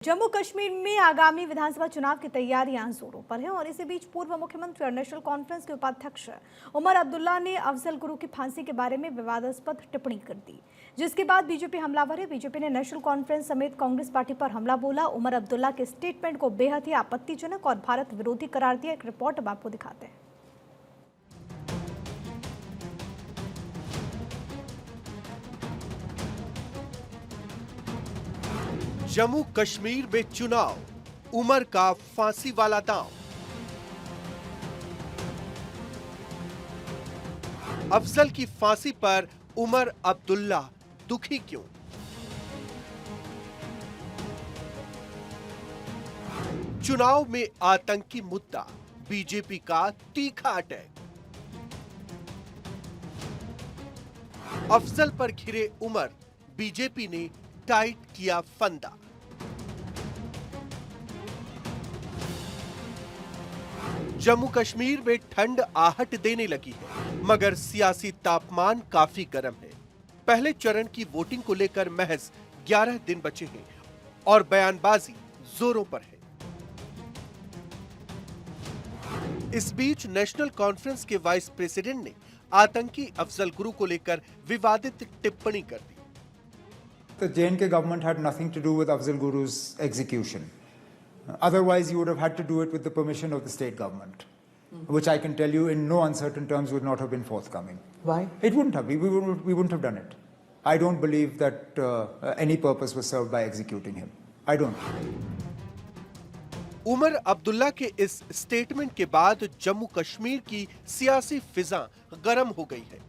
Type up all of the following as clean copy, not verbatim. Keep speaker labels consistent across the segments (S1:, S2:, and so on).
S1: जम्मू कश्मीर में आगामी विधानसभा चुनाव की तैयारियां जोरों पर है और इसी बीच पूर्व मुख्यमंत्री और नेशनल कॉन्फ्रेंस के उपाध्यक्ष उमर अब्दुल्ला ने अफजल गुरु की फांसी के बारे में विवादास्पद टिप्पणी कर दी, जिसके बाद बीजेपी हमलावर है। बीजेपी ने नेशनल कॉन्फ्रेंस समेत कांग्रेस पार्टी पर हमला बोला। उमर अब्दुल्ला के स्टेटमेंट को बेहद ही आपत्तिजनक और भारत विरोधी करार दिया। एक रिपोर्ट अब आपको दिखाते हैं।
S2: जम्मू कश्मीर में चुनाव, उमर का फांसी वाला दांव। अफजल की फांसी पर उमर अब्दुल्ला दुखी क्यों? चुनाव में आतंकी मुद्दा, बीजेपी का तीखा अटैक। अफजल पर घिरे उमर, बीजेपी ने टाइट किया फंदा। जम्मू कश्मीर में ठंड आहट देने लगी है, मगर सियासी तापमान काफी गर्म है। पहले चरण की वोटिंग को लेकर महज 11 दिन बचे हैं और बयानबाजी जोरों पर है। इस बीच नेशनल कॉन्फ्रेंस के वाइस प्रेसिडेंट ने आतंकी अफजल गुरु को लेकर विवादित टिप्पणी कर दी।
S3: The J&K government had nothing to do with Afzal Guru's execution. Otherwise, you would have had to do it with the permission of the state government, which I can tell you in no uncertain terms would not have been forthcoming.
S4: Why?
S3: It wouldn't have. We wouldn't have done it. I don't believe that any purpose was served by executing him. I don't.
S2: Omar Abdullah के इस statement के बाद जम्मू कश्मीर की सियासी फिजा गर्म हो गई है।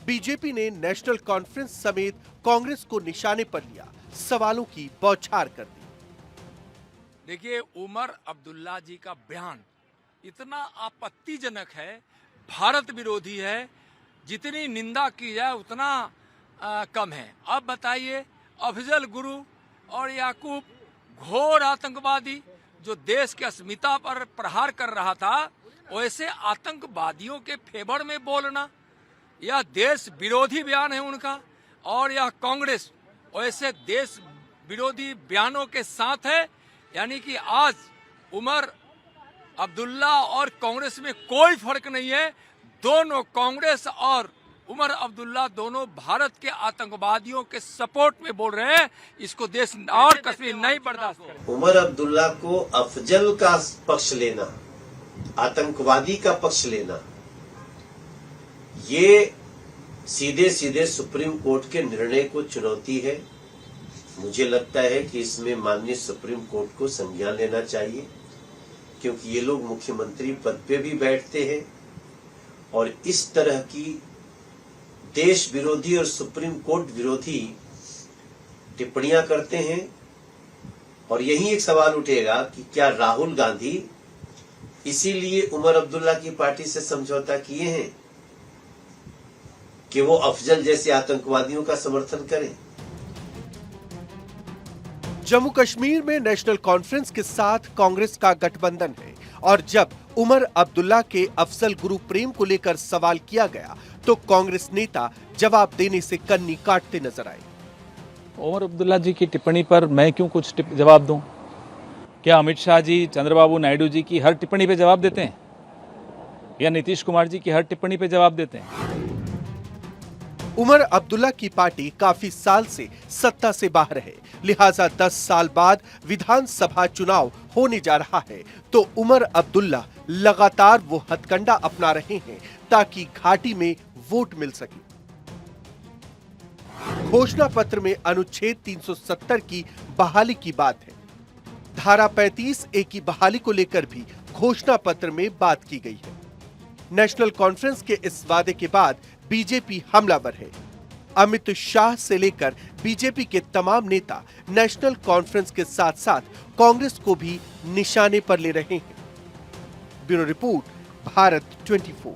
S2: बीजेपी ने नेशनल कॉन्फ्रेंस समेत कांग्रेस को निशाने पर लिया, सवालों की बौछार कर दी।
S5: देखिए, उमर अब्दुल्ला जी का बयान इतना आपत्तिजनक है, भारत विरोधी है, जितनी निंदा की जाए उतना कम है। अब बताइए, अफजल गुरु और याकूब घोर आतंकवादी जो देश की अस्मिता पर प्रहार कर रहा था, वैसे आतंकवादियों के फेवर में बोलना, यह देश विरोधी बयान है उनका। और यह कांग्रेस वैसे देश विरोधी बयानों के साथ है। यानी कि आज उमर अब्दुल्ला और कांग्रेस में कोई फर्क नहीं है। दोनों, कांग्रेस और उमर अब्दुल्ला, दोनों भारत के आतंकवादियों के सपोर्ट में बोल रहे हैं। इसको देश और कश्मीर नहीं बर्दाश्त करेगा।
S6: उमर अब्दुल्ला को अफजल का पक्ष लेना, आतंकवादी का पक्ष लेना, ये सीधे सीधे सुप्रीम कोर्ट के निर्णय को चुनौती है। मुझे लगता है कि इसमें माननीय सुप्रीम कोर्ट को संज्ञान लेना चाहिए, क्योंकि ये लोग मुख्यमंत्री पद पे भी बैठते हैं और इस तरह की देश विरोधी और सुप्रीम कोर्ट विरोधी टिप्पणियां करते हैं। और यही एक सवाल उठेगा कि क्या राहुल गांधी इसीलिए उमर अब्दुल्ला की पार्टी से समझौता किए हैं कि वो अफजल जैसे आतंकवादियों का समर्थन करें।
S2: जम्मू कश्मीर में नेशनल कॉन्फ्रेंस के साथ कांग्रेस का गठबंधन है और जब उमर अब्दुल्ला के अफजल गुरु प्रेम को लेकर सवाल किया गया तो कांग्रेस नेता जवाब देने से कन्नी काटते नजर आए।
S4: उमर अब्दुल्ला जी की टिप्पणी पर मैं क्यों कुछ जवाब दूं? क्या अमित शाह जी, चंद्रबाबू नायडू जी की हर टिप्पणी पे जवाब देते हैं या नीतीश कुमार जी की हर टिप्पणी पे जवाब देते हैं?
S2: उमर अब्दुल्ला की पार्टी काफी साल से सत्ता से बाहर है, लिहाजा 10 साल बाद विधानसभा चुनाव होने जा रहा है तो उमर अब्दुल्ला लगातार वो हथकंडा अपना रहे हैं ताकि घाटी में वोट मिल सके। घोषणा पत्र में अनुच्छेद 370 की बहाली की बात है। धारा 35A की बहाली को लेकर भी घोषणा पत्र में बात की गई है। नेशनल कॉन्फ्रेंस के इस वादे के बाद बीजेपी हमलावर है। अमित शाह से लेकर बीजेपी के तमाम नेता नेशनल कॉन्फ्रेंस के साथ साथ कांग्रेस को भी निशाने पर ले रहे हैं। Bureau report, Bharat 24।